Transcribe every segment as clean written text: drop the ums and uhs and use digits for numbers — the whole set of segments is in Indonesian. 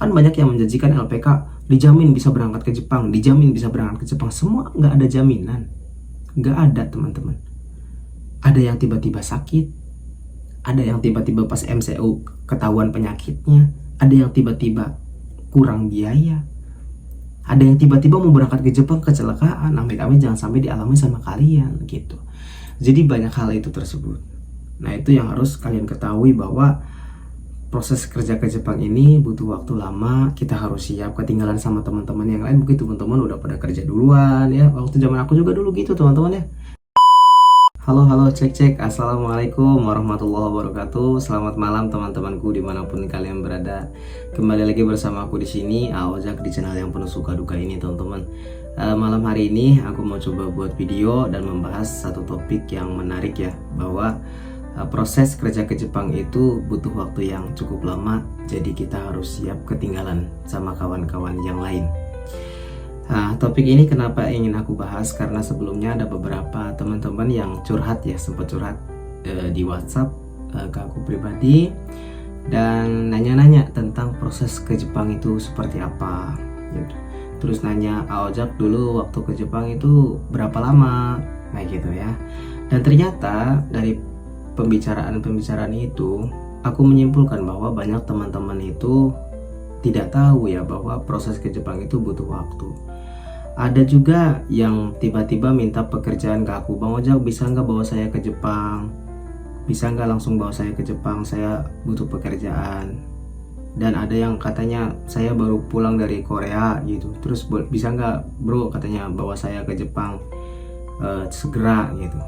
Kan banyak yang menjanjikan LPK dijamin bisa berangkat ke Jepang, dijamin bisa berangkat ke Jepang. Semua nggak ada jaminan, nggak ada teman-teman. Ada yang tiba-tiba sakit, ada yang tiba-tiba pas MCU ketahuan penyakitnya, ada yang tiba-tiba kurang biaya, ada yang tiba-tiba mau berangkat ke Jepang kecelakaan, amit-amit jangan sampai dialami sama kalian gitu. Jadi banyak hal itu tersebut. Nah itu yang harus kalian ketahui, bahwa proses kerja ke Jepang ini butuh waktu lama. Kita harus siap ketinggalan sama teman-teman yang lain. Mungkin teman-teman udah pada kerja duluan ya. Waktu zaman aku juga dulu gitu teman-teman ya. Halo cek, assalamualaikum warahmatullahi wabarakatuh. Selamat malam teman-temanku dimanapun kalian berada. Kembali lagi bersama aku di sini, Aojak, di channel yang penuh suka duka ini teman-teman. Malam hari ini aku mau coba buat video dan membahas satu topik yang menarik ya, bahwa proses kerja ke Jepang itu butuh waktu yang cukup lama. Jadi kita harus siap ketinggalan sama kawan-kawan yang lain. Nah, topik ini kenapa ingin aku bahas, karena sebelumnya ada beberapa teman-teman yang curhat ya, sempat curhat di WhatsApp ke aku pribadi dan nanya-nanya tentang proses ke Jepang itu seperti apa gitu. Terus nanya, Aojak dulu waktu ke Jepang itu berapa lama, kayak gitu ya. Dan ternyata dari pembicaraan itu aku menyimpulkan bahwa banyak teman-teman itu tidak tahu ya bahwa proses ke Jepang itu butuh waktu. Ada juga yang tiba-tiba minta pekerjaan ke aku, Bang Ojak bisa nggak bawa saya ke Jepang, bisa nggak langsung bawa saya ke Jepang, saya butuh pekerjaan. Dan ada yang katanya saya baru pulang dari Korea gitu, terus bisa nggak bro katanya bawa saya ke Jepang segera gitu.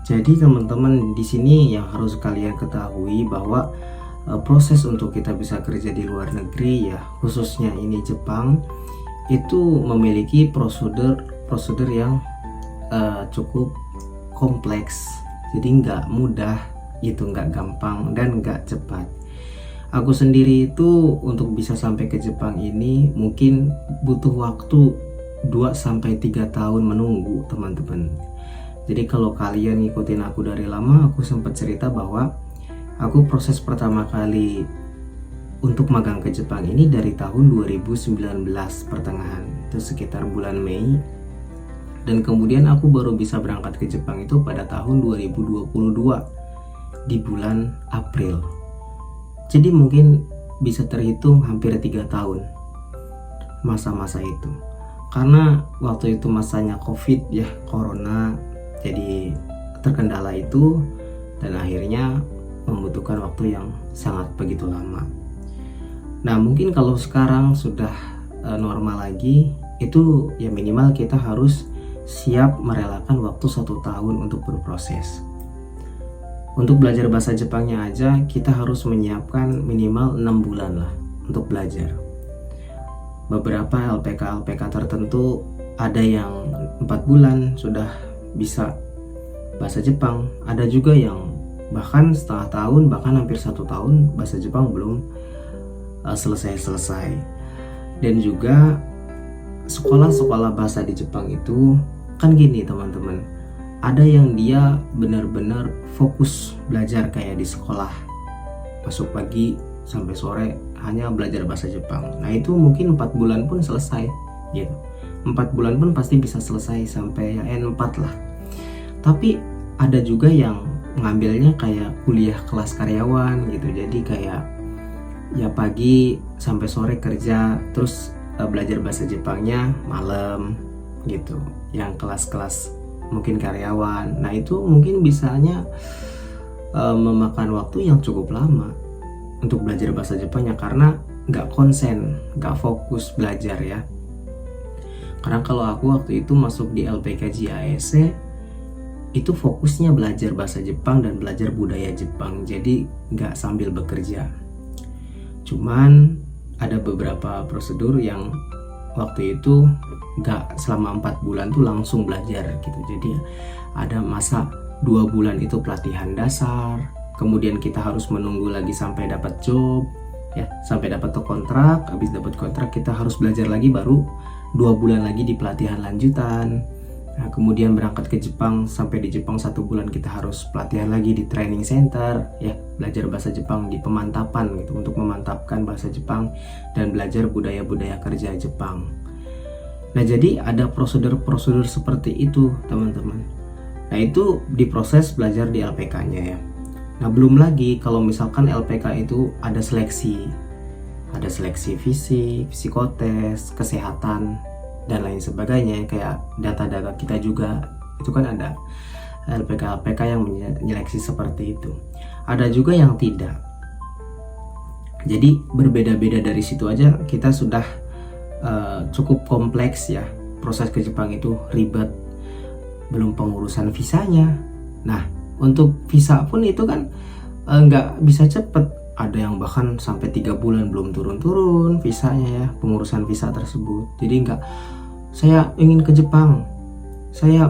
Jadi teman-teman, di sini yang harus kalian ketahui bahwa proses untuk kita bisa kerja di luar negeri ya, khususnya ini Jepang, itu memiliki prosedur yang cukup kompleks. Jadi nggak mudah gitu, nggak gampang dan nggak cepat. Aku sendiri itu untuk bisa sampai ke Jepang ini mungkin butuh waktu 2-3 tahun menunggu teman-teman. Jadi kalau kalian ngikutin aku dari lama, aku sempat cerita bahwa aku proses pertama kali untuk magang ke Jepang ini dari tahun 2019 pertengahan, itu sekitar bulan Mei. Dan kemudian aku baru bisa berangkat ke Jepang itu pada tahun 2022 di bulan April. Jadi mungkin bisa terhitung hampir 3 tahun masa-masa itu. Karena waktu itu masanya COVID ya, Corona, jadi terkendala itu dan akhirnya membutuhkan waktu yang sangat begitu lama. Nah mungkin kalau sekarang sudah normal lagi, itu ya minimal kita harus siap merelakan waktu 1 tahun untuk berproses. Untuk belajar bahasa Jepangnya aja kita harus menyiapkan minimal 6 bulan lah untuk belajar. Beberapa LPK tertentu ada yang 4 bulan sudah bisa bahasa Jepang, ada juga yang bahkan setengah tahun, bahkan hampir 1 tahun bahasa Jepang belum selesai. Dan juga sekolah-sekolah bahasa di Jepang itu kan gini teman-teman, ada yang dia benar-benar fokus belajar kayak di sekolah, masuk pagi sampai sore hanya belajar bahasa Jepang. Nah itu mungkin 4 bulan pun selesai gitu, 4 bulan pun pasti bisa selesai sampai N4 lah. Tapi ada juga yang ngambilnya kayak kuliah kelas karyawan gitu, jadi kayak ya pagi sampai sore kerja, terus belajar bahasa Jepangnya malam gitu, yang kelas-kelas mungkin karyawan. Nah itu mungkin bisanya memakan waktu yang cukup lama untuk belajar bahasa Jepangnya, karena nggak konsen, nggak fokus belajar ya. Karena kalau aku waktu itu masuk di LPK JASE itu fokusnya belajar bahasa Jepang dan belajar budaya Jepang, jadi nggak sambil bekerja. Cuman ada beberapa prosedur yang waktu itu nggak selama 4 bulan tuh langsung belajar gitu. Jadi ada masa 2 bulan itu pelatihan dasar, kemudian kita harus menunggu lagi sampai dapat job ya, sampai dapat kontrak. Habis dapat kontrak kita harus belajar lagi, baru 2 bulan lagi di pelatihan lanjutan. Nah, kemudian berangkat ke Jepang, sampai di Jepang 1 bulan kita harus pelatihan lagi di training center ya, belajar bahasa Jepang di pemantapan gitu, untuk memantapkan bahasa Jepang dan belajar budaya-budaya kerja Jepang. Nah, jadi ada prosedur-prosedur seperti itu teman-teman. Nah, itu diproses belajar di LPK-nya ya. Nah, belum lagi kalau misalkan LPK itu ada seleksi fisik, psikotes, kesehatan, dan lain sebagainya. Kayak data-data kita juga itu kan ada LPK yang menyeleksi seperti itu. Ada juga yang tidak. Jadi berbeda-beda, dari situ aja kita sudah cukup kompleks ya. Proses ke Jepang itu ribet, belum pengurusan visanya. Nah, untuk visa pun itu kan nggak bisa cepet. Ada yang bahkan sampai 3 bulan belum turun-turun visanya ya, pengurusan visa tersebut. Jadi nggak, saya ingin ke Jepang,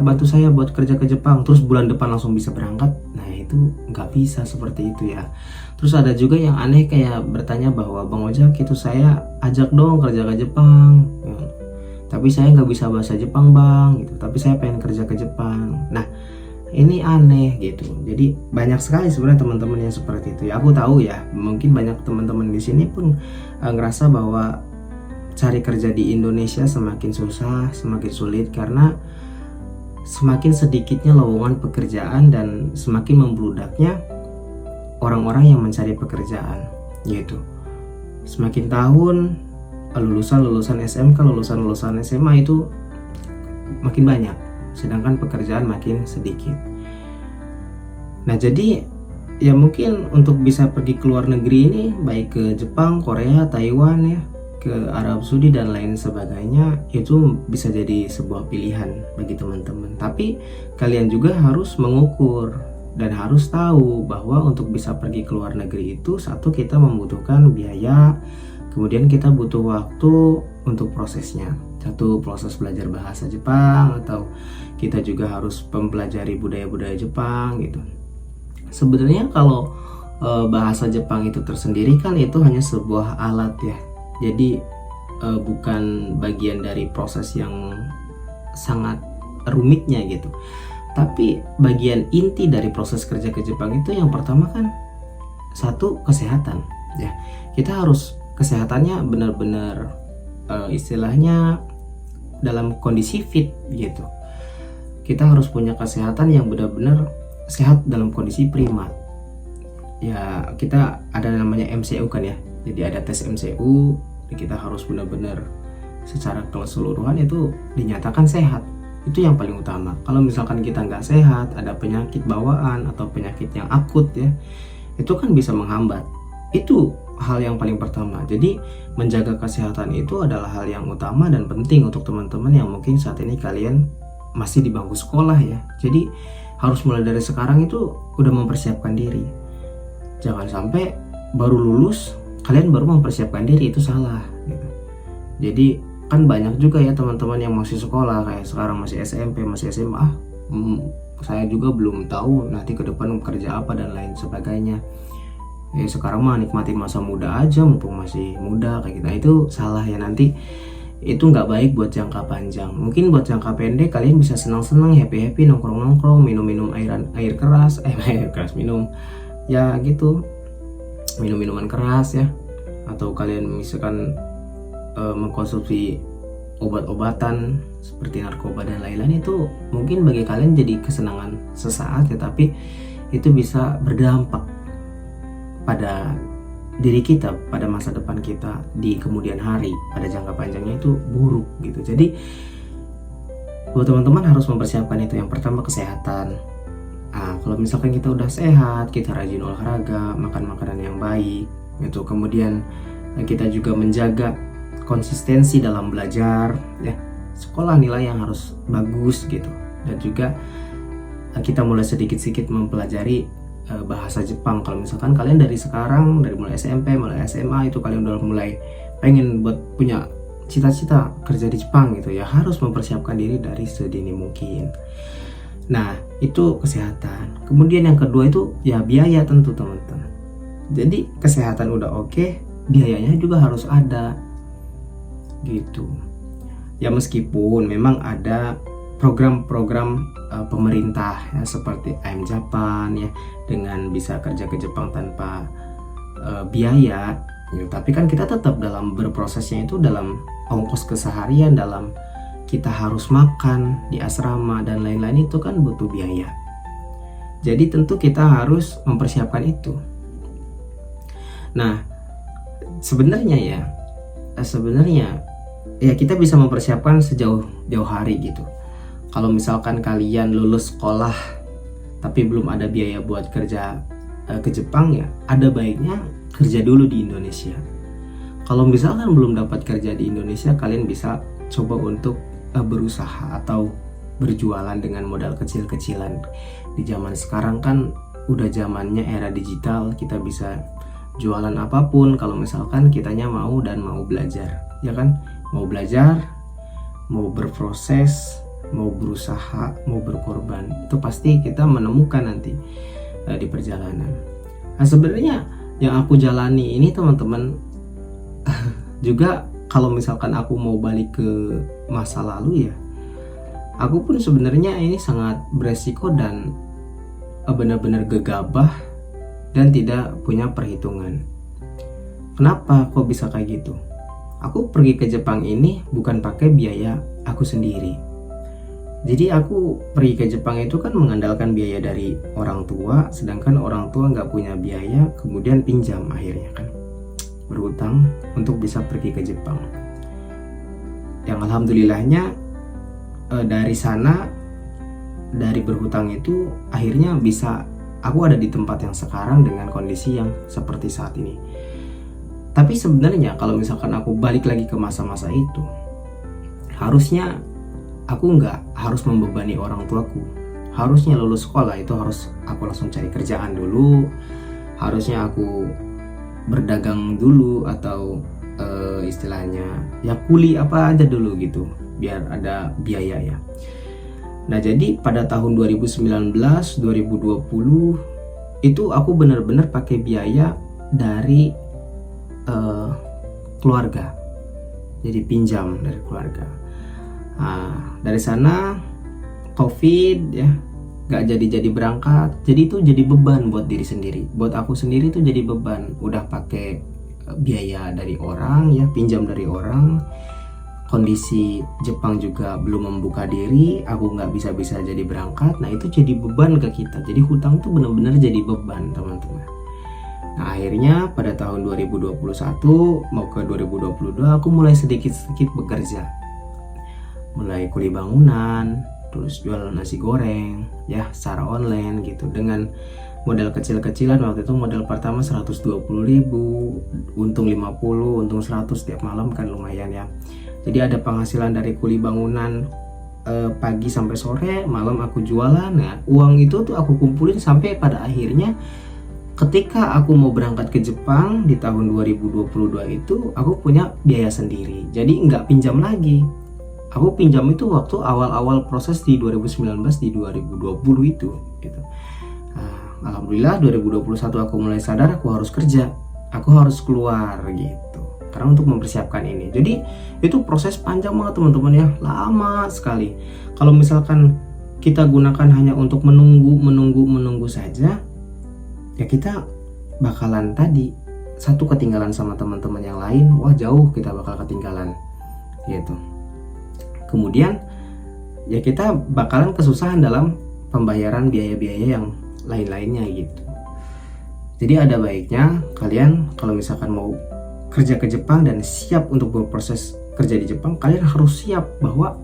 bantu saya buat kerja ke Jepang, terus bulan depan langsung bisa berangkat. Nah, itu nggak bisa seperti itu ya. Terus ada juga yang aneh kayak bertanya bahwa Bang Ojak, itu saya ajak dong kerja ke Jepang ya, tapi saya nggak bisa bahasa Jepang Bang gitu, tapi saya pengen kerja ke Jepang. Nah, ini aneh gitu. Jadi banyak sekali sebenarnya teman-teman yang seperti itu ya. Aku tahu ya, mungkin banyak teman-teman di sini pun ngerasa bahwa cari kerja di Indonesia semakin susah, semakin sulit, karena semakin sedikitnya lowongan pekerjaan dan semakin membludaknya orang-orang yang mencari pekerjaan gitu. Semakin tahun lulusan SMK, lulusan SMA itu makin banyak, sedangkan pekerjaan makin sedikit. Nah, jadi ya mungkin untuk bisa pergi ke luar negeri ini, baik ke Jepang, Korea, Taiwan ya, ke Arab Saudi dan lain sebagainya, itu bisa jadi sebuah pilihan bagi teman-teman. Tapi kalian juga harus mengukur dan harus tahu bahwa untuk bisa pergi ke luar negeri itu, satu, kita membutuhkan biaya, kemudian kita butuh waktu untuk prosesnya. Satu, proses belajar bahasa Jepang, atau kita juga harus mempelajari budaya-budaya Jepang gitu. Sebenarnya kalau bahasa Jepang itu tersendiri kan itu hanya sebuah alat ya. Jadi bukan bagian dari proses yang sangat rumitnya gitu. Tapi bagian inti dari proses kerja ke Jepang itu yang pertama kan, satu, kesehatan ya. Kita harus kesehatannya benar-benar istilahnya dalam kondisi fit gitu. Kita harus punya kesehatan yang benar-benar sehat dalam kondisi prima. Ya, kita ada namanya MCU kan ya. Jadi ada tes MCU, kita harus benar-benar secara keseluruhan itu dinyatakan sehat. Itu yang paling utama. Kalau misalkan kita nggak sehat, ada penyakit bawaan atau penyakit yang akut ya, itu kan bisa menghambat. Itu hal yang paling pertama. Jadi menjaga kesehatan itu adalah hal yang utama dan penting untuk teman-teman yang mungkin saat ini kalian masih di bangku sekolah ya. Jadi harus mulai dari sekarang itu udah mempersiapkan diri. Jangan sampai baru lulus kalian baru mempersiapkan diri, itu salah gitu. Jadi kan banyak juga ya teman-teman yang masih sekolah, kayak sekarang masih SMP, masih SMA, saya juga belum tahu nanti ke depan kerja apa dan lain sebagainya. Ya sekarang mah nikmatin masa muda aja mumpung masih muda kayak gitu. Nah, itu salah ya, nanti itu nggak baik buat jangka panjang. Mungkin buat jangka pendek kalian bisa senang-senang, happy-happy, nongkrong-nongkrong, minum-minum air keras, minum ya gitu, minum-minuman keras ya, atau kalian misalkan mengkonsumsi obat-obatan seperti narkoba dan lain-lain, itu mungkin bagi kalian jadi kesenangan sesaat ya, tapi itu bisa berdampak pada diri kita, pada masa depan kita di kemudian hari, pada jangka panjangnya itu buruk gitu. Jadi buat teman-teman harus mempersiapkan itu. Yang pertama, kesehatan. Nah, kalau misalkan kita udah sehat, kita rajin olahraga, makan makanan yang baik gitu, kemudian kita juga menjaga konsistensi dalam belajar ya, sekolah nilai yang harus bagus gitu, dan juga kita mulai sedikit-sedikit mempelajari bahasa Jepang. Kalau misalkan kalian dari sekarang, dari mulai SMP, mulai SMA itu kalian udah mulai pengen buat punya cita-cita kerja di Jepang gitu ya, harus mempersiapkan diri dari sedini mungkin. Nah, itu kesehatan. Kemudian yang kedua itu ya biaya tentu teman-teman. Jadi kesehatan udah oke, biayanya juga harus ada gitu ya. Meskipun memang ada program-program pemerintah ya, seperti AM Japan ya, dengan bisa kerja ke Jepang tanpa biaya gitu. Tapi kan kita tetap dalam berprosesnya itu dalam ongkos keseharian, dalam kita harus makan di asrama dan lain-lain, itu kan butuh biaya. Jadi tentu kita harus mempersiapkan itu. Nah, sebenarnya ya kita bisa mempersiapkan sejauh hari gitu. Kalau misalkan kalian lulus sekolah tapi belum ada biaya buat kerja ke Jepang, ya ada baiknya kerja dulu di Indonesia. Kalau misalkan belum dapat kerja di Indonesia, kalian bisa coba untuk berusaha atau berjualan dengan modal kecil-kecilan. Di zaman sekarang kan udah zamannya era digital, kita bisa jualan apapun kalau misalkan kitanya mau dan mau belajar, ya kan? Mau belajar, mau berproses, mau berusaha, mau berkorban, itu pasti kita menemukan nanti di perjalanan. Nah, sebenarnya yang aku jalani ini teman-teman juga, kalau misalkan aku mau balik ke masa lalu ya, aku pun sebenarnya ini sangat beresiko dan benar-benar gegabah dan tidak punya perhitungan. Kenapa kok bisa kayak gitu? Aku pergi ke Jepang ini bukan pakai biaya aku sendiri. Jadi aku pergi ke Jepang itu kan mengandalkan biaya dari orang tua, sedangkan orang tua nggak punya biaya, kemudian pinjam akhirnya kan, berhutang untuk bisa pergi ke Jepang. Yang alhamdulillahnya dari sana, dari berhutang itu akhirnya bisa aku ada di tempat yang sekarang dengan kondisi yang seperti saat ini. Tapi sebenarnya kalau misalkan aku balik lagi ke masa-masa itu, harusnya aku nggak harus membebani orang tuaku. Harusnya lulus sekolah itu harus aku langsung cari kerjaan dulu. Harusnya aku berdagang dulu atau istilahnya ya kuli apa aja dulu gitu, biar ada biaya ya. Nah, jadi pada tahun 2019, 2020 itu aku benar-benar pakai biaya dari keluarga. Jadi pinjam dari keluarga. Nah, dari sana COVID ya, gak jadi berangkat. Jadi itu jadi beban buat diri sendiri. Buat aku sendiri itu jadi beban. Udah pakai biaya dari orang ya, pinjam dari orang. Kondisi Jepang juga belum membuka diri, aku nggak bisa jadi berangkat. Nah, itu jadi beban ke kita. Jadi hutang tuh benar-benar jadi beban teman-teman. Nah, akhirnya pada tahun 2021 mau ke 2022 aku mulai sedikit-sedikit bekerja. Mulai kuli bangunan, terus jual nasi goreng ya secara online gitu, dengan modal kecil-kecilan. Waktu itu modal pertama 120.000, untung 50, untung 100 setiap malam kan lumayan ya. Jadi ada penghasilan dari kuli bangunan pagi sampai sore, malam aku jualan. Nah, uang itu tuh aku kumpulin sampai pada akhirnya ketika aku mau berangkat ke Jepang di tahun 2022 itu aku punya biaya sendiri. Jadi nggak pinjam lagi. Aku pinjam itu waktu awal-awal proses di 2019, di 2020 itu gitu. Nah, alhamdulillah 2021 aku mulai sadar aku harus kerja, aku harus keluar gitu, karena untuk mempersiapkan ini. Jadi itu proses panjang banget teman-teman ya, lama sekali. Kalau misalkan kita gunakan hanya untuk menunggu saja, ya kita bakalan tadi satu ketinggalan sama teman-teman yang lain. Wah, jauh kita bakal ketinggalan gitu. Kemudian ya kita bakalan kesusahan dalam pembayaran biaya-biaya yang lain-lainnya gitu. Jadi ada baiknya kalian kalau misalkan mau kerja ke Jepang dan siap untuk berproses kerja di Jepang, kalian harus siap bahwa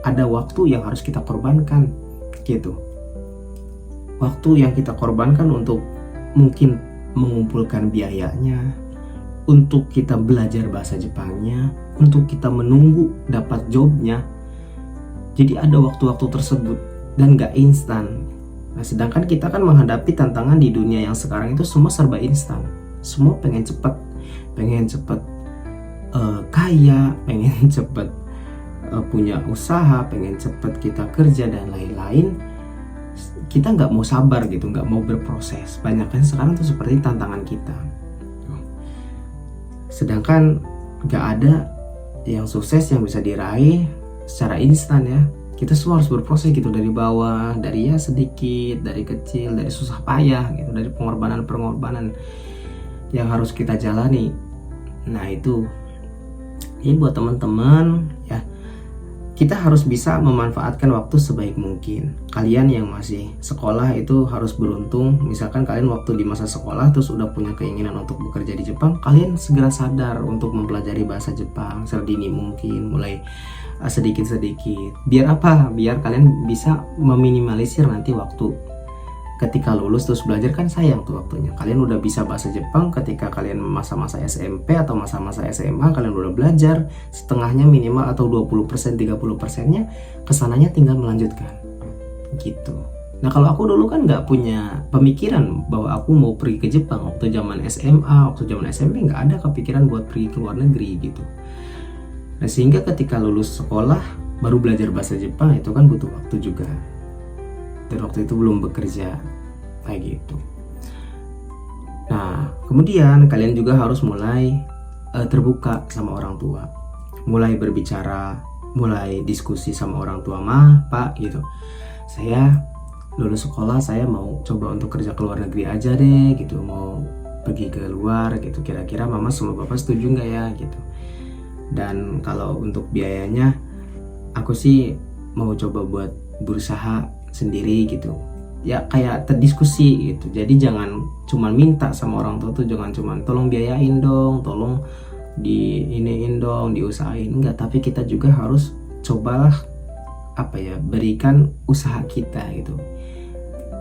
ada waktu yang harus kita korbankan gitu. Waktu yang kita korbankan untuk mungkin mengumpulkan biayanya, untuk kita belajar bahasa Jepangnya, untuk kita menunggu dapat jobnya. Jadi ada waktu-waktu tersebut dan gak instan. Nah, sedangkan kita kan menghadapi tantangan di dunia yang sekarang itu semua serba instan. Semua pengen cepet kaya, pengen cepet punya usaha, pengen cepet kita kerja dan lain-lain. Kita nggak mau sabar gitu, nggak mau berproses. Banyak kan sekarang tuh seperti tantangan kita. Sedangkan nggak ada yang sukses yang bisa diraih secara instan ya. Kita semua harus berproses gitu, dari bawah, dari ya sedikit, dari kecil, dari susah payah gitu, dari pengorbanan yang harus kita jalani. Nah itu, ini buat teman-teman ya, kita harus bisa memanfaatkan waktu sebaik mungkin. Kalian yang masih sekolah itu harus beruntung. Misalkan kalian waktu di masa sekolah terus udah punya keinginan untuk bekerja di Jepang, kalian segera sadar untuk mempelajari bahasa Jepang sedini mungkin, mulai sedikit-sedikit. Biar apa? Biar kalian bisa meminimalisir nanti waktu ketika lulus terus belajar, kan sayang tuh waktunya. Kalian udah bisa bahasa Jepang ketika kalian masa-masa SMP atau masa-masa SMA, kalian udah belajar setengahnya minimal atau 20%, 30%-nya, kesananya tinggal melanjutkan gitu. Nah kalau aku dulu kan nggak punya pemikiran bahwa aku mau pergi ke Jepang. Waktu zaman SMA, waktu zaman SMP nggak ada kepikiran buat pergi ke luar negeri gitu. Nah sehingga ketika lulus sekolah baru belajar bahasa Jepang, itu kan butuh waktu juga. Dan waktu itu belum bekerja kayak gitu. Nah kemudian kalian juga harus mulai terbuka sama orang tua, mulai berbicara, mulai diskusi sama orang tua. Pak gitu, saya lulus sekolah, saya mau coba untuk kerja ke luar negeri aja deh gitu, mau pergi ke luar gitu, kira-kira mama sama papa setuju nggak ya gitu. Dan kalau untuk biayanya, aku sih mau coba buat berusaha sendiri gitu ya, kayak terdiskusi gitu. Jadi jangan cuma minta sama orang tua tuh, jangan cuma tolong biayain dong, tolong di iniin dong, diusahain, enggak, tapi kita juga harus cobalah berikan usaha kita gitu.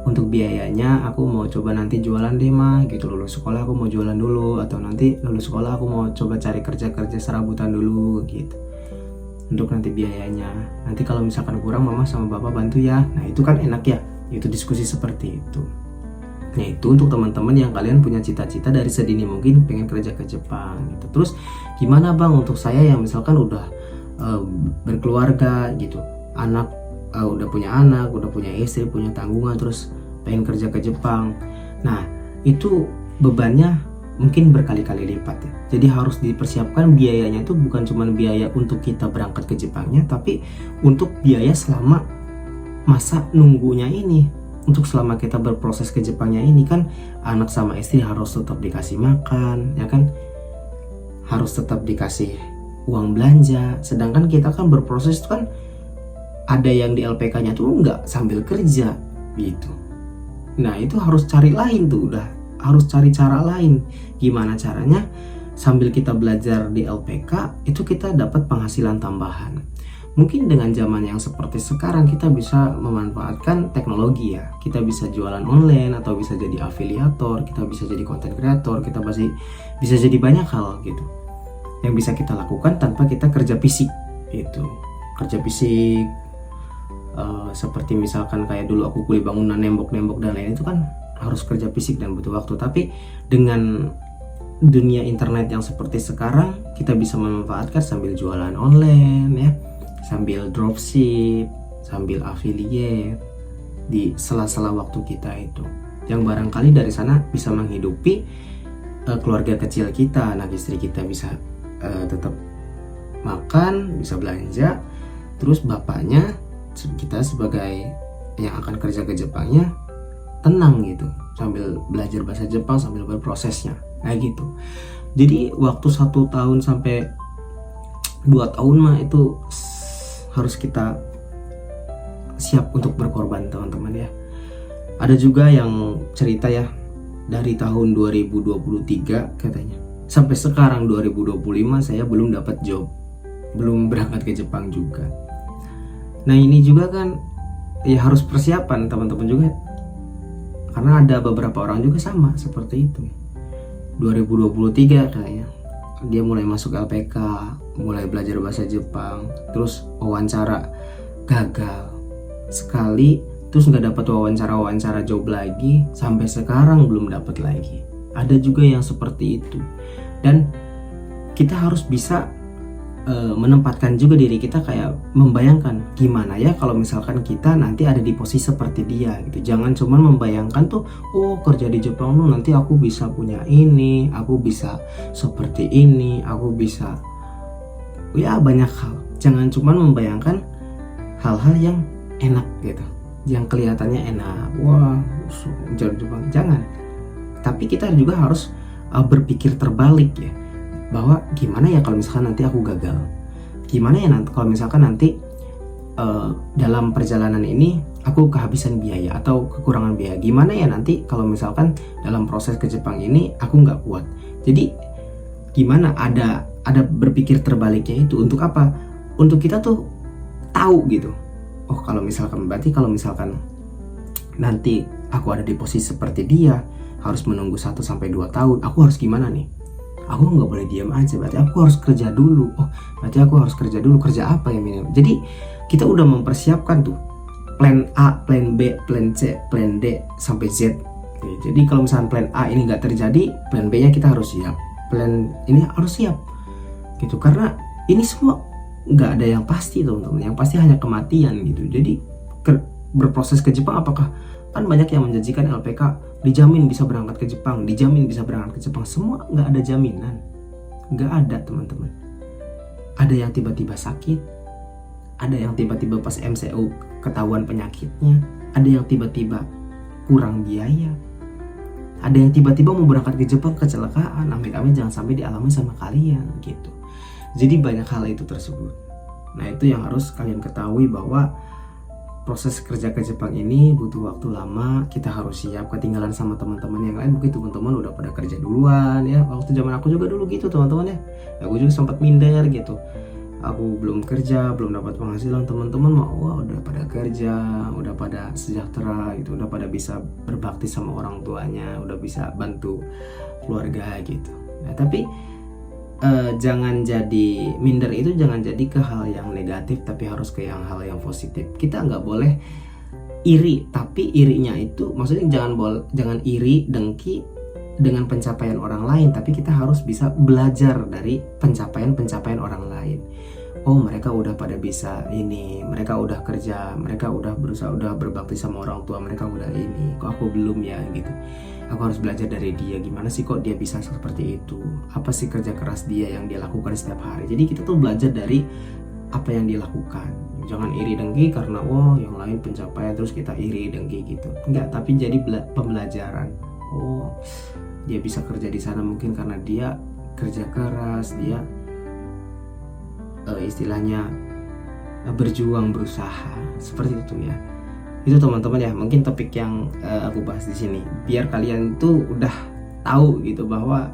Untuk biayanya aku mau coba nanti jualan deh mah gitu, lulus sekolah aku mau jualan dulu, atau nanti lulus sekolah aku mau coba cari kerja serabutan dulu gitu. Untuk nanti biayanya, nanti kalau misalkan kurang mama sama bapak bantu ya. Nah itu kan enak ya, itu diskusi seperti itu. Nah itu untuk teman-teman yang kalian punya cita-cita dari sedini mungkin pengen kerja ke Jepang gitu. Terus gimana bang untuk saya yang misalkan udah berkeluarga gitu, anak udah punya istri, punya tanggungan, terus pengen kerja ke Jepang. Nah itu bebannya mungkin berkali-kali lipat ya. Jadi harus dipersiapkan biayanya itu bukan cuma biaya untuk kita berangkat ke Jepangnya, tapi untuk biaya selama masa nunggunya ini. Untuk selama kita berproses ke Jepangnya ini kan, anak sama istri harus tetap dikasih makan ya kan, harus tetap dikasih uang belanja. Sedangkan kita kan berproses itu kan ada yang di LPK-nya tuh nggak sambil kerja gitu. Nah itu harus cari lain tuh, udah harus cari cara lain. Gimana caranya sambil kita belajar di LPK itu kita dapat penghasilan tambahan. Mungkin dengan zaman yang seperti sekarang kita bisa memanfaatkan teknologi ya. Kita bisa jualan online atau bisa jadi afiliator, kita bisa jadi content creator, kita pasti bisa jadi banyak hal gitu yang bisa kita lakukan tanpa kita kerja fisik gitu. Kerja fisik seperti misalkan kayak dulu aku kuli bangunan, nembok-nembok dan lain itu kan harus kerja fisik dan butuh waktu. Tapi dengan dunia internet yang seperti sekarang, kita bisa memanfaatkan sambil jualan online ya, sambil dropship, sambil affiliate di sela-sela waktu kita itu, yang barangkali dari sana bisa menghidupi keluarga kecil kita. Anak istri kita bisa tetap makan, bisa belanja, terus bapaknya kita sebagai yang akan kerja ke Jepangnya tenang gitu, sambil belajar bahasa Jepang, sambil berprosesnya kayak gitu. Jadi waktu 1 tahun sampai 2 tahun mah itu harus kita siap untuk berkorban teman-teman ya. Ada juga yang cerita ya, dari tahun 2023 katanya sampai sekarang 2025 saya belum dapat job, belum berangkat ke Jepang juga. Nah ini juga kan ya harus persiapan teman-teman juga, karena ada beberapa orang juga sama seperti itu. 2023 kayaknya dia mulai masuk LPK, mulai belajar bahasa Jepang, terus wawancara gagal sekali, terus nggak dapat wawancara job lagi, sampai sekarang belum dapat lagi. Ada juga yang seperti itu, dan kita harus bisa menempatkan juga diri kita, kayak membayangkan gimana ya kalau misalkan kita nanti ada di posisi seperti dia gitu. Jangan cuma membayangkan tuh, oh kerja di Jepang tuh nanti aku bisa punya ini, aku bisa seperti ini, aku bisa ya banyak hal. Jangan cuma membayangkan hal-hal yang enak gitu, yang kelihatannya enak, wah Jepang, jangan. Tapi kita juga harus berpikir terbalik ya, bahwa gimana ya kalau misalkan nanti aku gagal, gimana ya nanti kalau misalkan nanti dalam perjalanan ini aku kehabisan biaya atau kekurangan biaya, gimana ya nanti kalau misalkan dalam proses ke Jepang ini aku nggak kuat. Jadi gimana, ada berpikir terbaliknya itu untuk apa? Untuk kita tuh tahu gitu, oh kalau misalkan berarti kalau misalkan nanti aku ada di posisi seperti dia, harus menunggu 1-2 tahun, aku harus gimana nih? Aku nggak boleh diam aja, berarti aku harus kerja dulu. Oh berarti aku harus kerja dulu, kerja apa ya minimal. Jadi kita udah mempersiapkan tuh plan A, plan B, plan C, plan D sampai Z. Jadi kalau misalnya plan A ini nggak terjadi, plan B nya kita harus siap, plan ini harus siap gitu, karena ini semua nggak ada yang pasti teman-teman, yang pasti hanya kematian gitu. Jadi berproses ke Jepang, apakah kan banyak yang menjanjikan LPK dijamin bisa berangkat ke Jepang, dijamin bisa berangkat ke Jepang, semua nggak ada jaminan, nggak ada teman-teman. Ada yang tiba-tiba sakit, ada yang tiba-tiba pas MCO ketahuan penyakitnya, ada yang tiba-tiba kurang biaya, ada yang tiba-tiba mau berangkat ke Jepang kecelakaan, amit-amit jangan sampai dialami sama kalian gitu. Jadi banyak hal itu tersebut. Nah itu yang harus kalian ketahui, bahwa proses kerja ke Jepang ini butuh waktu lama. Kita harus siap ketinggalan sama teman-teman yang lain. Mungkin teman-teman udah pada kerja duluan ya. Waktu zaman aku juga dulu gitu teman-teman ya. Aku juga sempat minder gitu. Aku belum kerja, belum dapat penghasilan, teman-teman mah wah udah pada kerja, udah pada sejahtera gitu, udah pada bisa berbakti sama orang tuanya, udah bisa bantu keluarga gitu. Nah tapi jangan jadi minder itu, jangan jadi ke hal yang negatif, tapi harus ke hal yang positif. Kita nggak boleh iri, tapi irinya itu maksudnya jangan iri dengki dengan pencapaian orang lain, tapi kita harus bisa belajar dari pencapaian orang lain. Oh mereka udah pada bisa ini, mereka udah kerja, mereka udah berusaha, udah berbakti sama orang tua, mereka udah ini, kok aku belum ya gitu. Aku harus belajar dari dia, gimana sih kok dia bisa seperti itu, apa sih kerja keras dia yang dia lakukan setiap hari. Jadi kita tuh belajar dari apa yang dia lakukan. Jangan iri dengki karena yang lain pencapaian terus kita iri dengki gitu, enggak. Tapi jadi pembelajaran. Oh dia bisa kerja di sana mungkin karena dia kerja keras, dia istilahnya berjuang, berusaha, seperti itu ya. Itu teman-teman ya, mungkin topik yang aku bahas di sini biar kalian tuh udah tahu gitu bahwa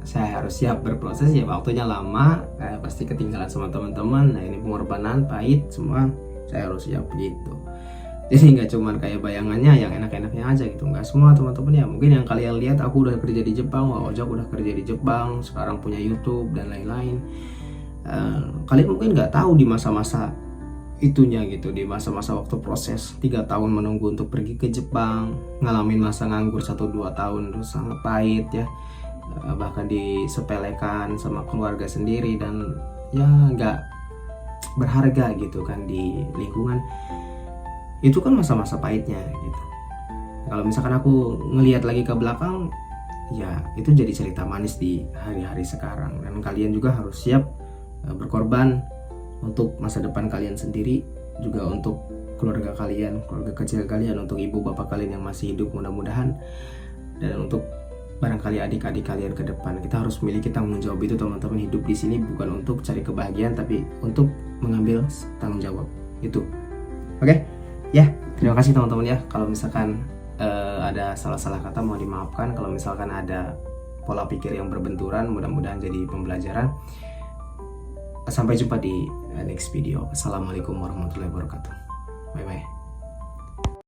saya harus siap berproses ya, waktunya lama, pasti ketinggalan sama teman-teman. Nah ini pengorbanan pahit semua, saya harus siap gitu. Jadi nggak cuman kayak bayangannya yang enak-enaknya aja gitu, nggak semua teman-teman ya. Mungkin yang kalian lihat aku udah kerja di Jepang, Ojak udah kerja di Jepang, sekarang punya YouTube dan lain-lain. Kalian mungkin nggak tahu di masa-masa itunya gitu, di masa-masa waktu proses 3 tahun menunggu untuk pergi ke Jepang, ngalamin masa nganggur 1-2 tahun terus sangat pahit ya, bahkan disepelekan sama keluarga sendiri dan ya nggak berharga gitu kan di lingkungan. Itu kan masa-masa pahitnya gitu. Kalau misalkan aku ngelihat lagi ke belakang, ya itu jadi cerita manis di hari-hari sekarang. Dan kalian juga harus siap berkorban untuk masa depan kalian sendiri, juga untuk keluarga kalian, keluarga kecil kalian, untuk ibu bapak kalian yang masih hidup mudah-mudahan, dan untuk barangkali adik-adik kalian ke depan. Kita harus memiliki tanggung jawab itu teman-teman. Hidup di sini bukan untuk cari kebahagiaan, tapi untuk mengambil tanggung jawab itu. Oke? Ya, terima kasih teman-teman ya. Kalau misalkan ada salah-salah kata mohon dimaafkan. Kalau misalkan ada pola pikir yang berbenturan, mudah-mudahan jadi pembelajaran. Sampai jumpa di next video. Assalamualaikum warahmatullahi wabarakatuh.